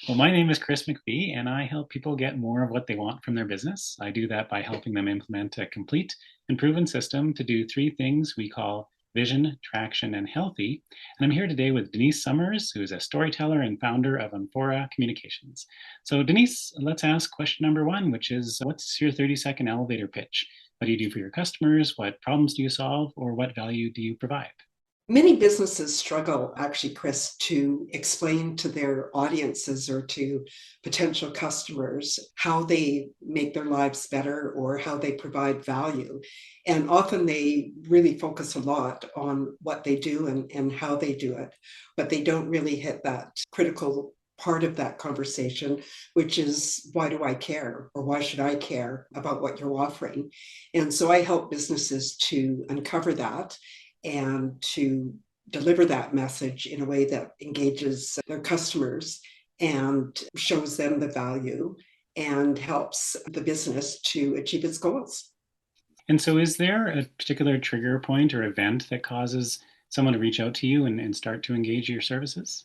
Well, my name is Chris McPhee, and I help people get more of what they want from their business. I do that by helping them implement a complete and proven system to do three things we call vision, traction, and healthy. And I'm here today with Denise Summers, who is a storyteller and founder of Amphora Communications. So, Denise, let's ask question number one, which is what's your 30-second elevator pitch? What do you do for your customers? What problems do you solve? Or what value do you provide? Many businesses struggle, actually, Chris, to explain to their audiences or to potential customers how they make their lives better or how they provide value. And often they really focus a lot on what they do and how they do it, but they don't really hit that critical part of that conversation, which is why do I care or why should I care about what you're offering? And so I help businesses to uncover that and to deliver that message in a way that engages their customers and shows them the value and helps the business to achieve its goals. And so, is there a particular trigger point or event that causes someone to reach out to you and start to engage your services?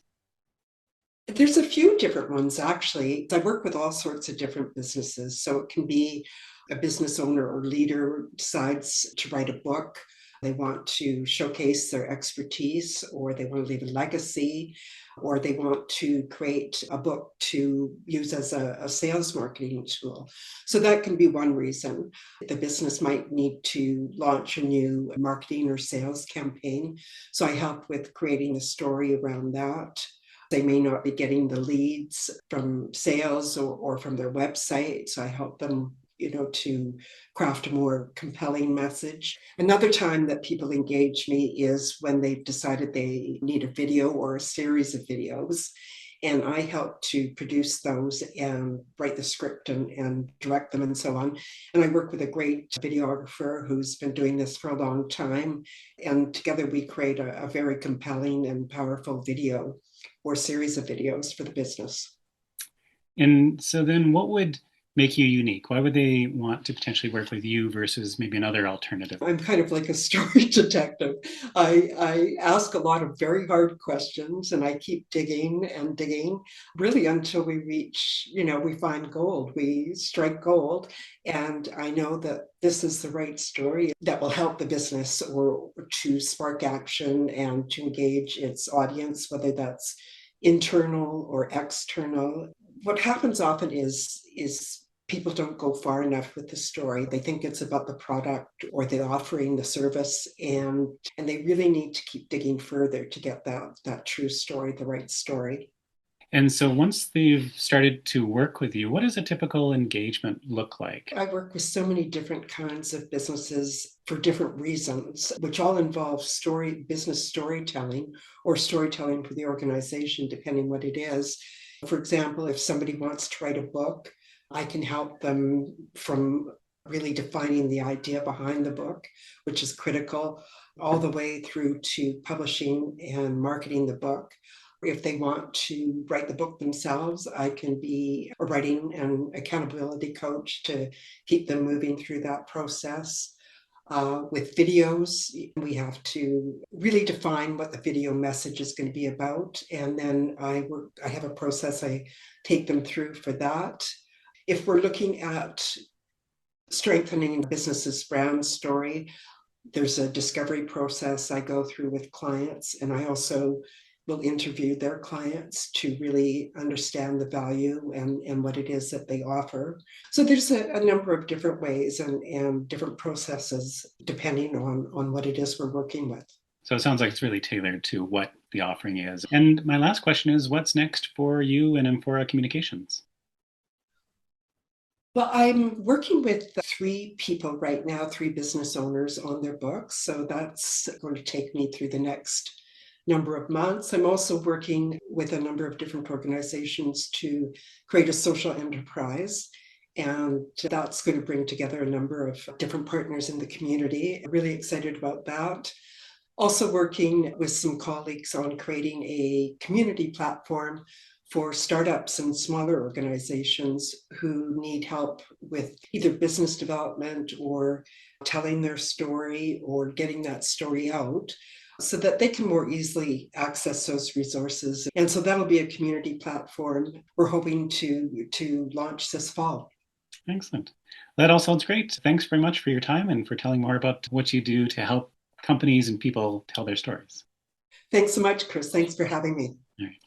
There's a few different ones, actually. I work with all sorts of different businesses. So it can be a business owner or leader decides to write a book. They want to showcase their expertise, or they want to leave a legacy, or they want to create a book to use as a sales marketing tool. So that can be one reason. The business might need to launch a new marketing or sales campaign. So I help with creating a story around that. They may not be getting the leads from sales or from their website. So I help them, to craft a more compelling message. Another time that people engage me is when they've decided they need a video or a series of videos. And I help to produce those and write the script and direct them and so on. And I work with a great videographer who's been doing this for a long time. And together we create a very compelling and powerful video or series of videos for the business. And so, then what would make you unique? Why would they want to potentially work with you versus maybe another alternative? I'm kind of like a story detective. I ask a lot of very hard questions and I keep digging and digging really until we reach, we find gold, we strike gold. And I know that this is the right story that will help the business or to spark action and to engage its audience, whether that's internal or external. What happens often is people don't go far enough with the story. They think it's about the product or the offering, the service, and they really need to keep digging further to get that true story, the right story. And so, once they've started to work with you, what does a typical engagement look like? I work with so many different kinds of businesses for different reasons, which all involve business storytelling or storytelling for the organization, depending what it is. For example, if somebody wants to write a book, I can help them from really defining the idea behind the book, which is critical, all the way through to publishing and marketing the book. If they want to write the book themselves, I can be a writing and accountability coach to keep them moving through that process. With videos, we have to really define what the video message is going to be about. And then I have a process I take them through for that. If we're looking at strengthening the business's brand story, there's a discovery process I go through with clients, and I also will interview their clients to really understand the value and what it is that they offer. So there's a number of different ways and different processes depending on what it is we're working with. So, it sounds like it's really tailored to what the offering is. And my last question is what's next for you and Amphora Communications? Well, I'm working with three people right now, three business owners on their books. So that's going to take me through the next number of months. I'm also working with a number of different organizations to create a social enterprise. And that's going to bring together a number of different partners in the community. I'm really excited about that. Also working with some colleagues on creating a community platform for startups and smaller organizations who need help with either business development or telling their story or getting that story out. so that they can more easily access those resources. And so that'll be a community platform we're hoping to launch this fall. Excellent. That all sounds great. Thanks very much for your time and for telling more about what you do to help companies and people tell their stories. Thanks so much, Chris. Thanks for having me. All right.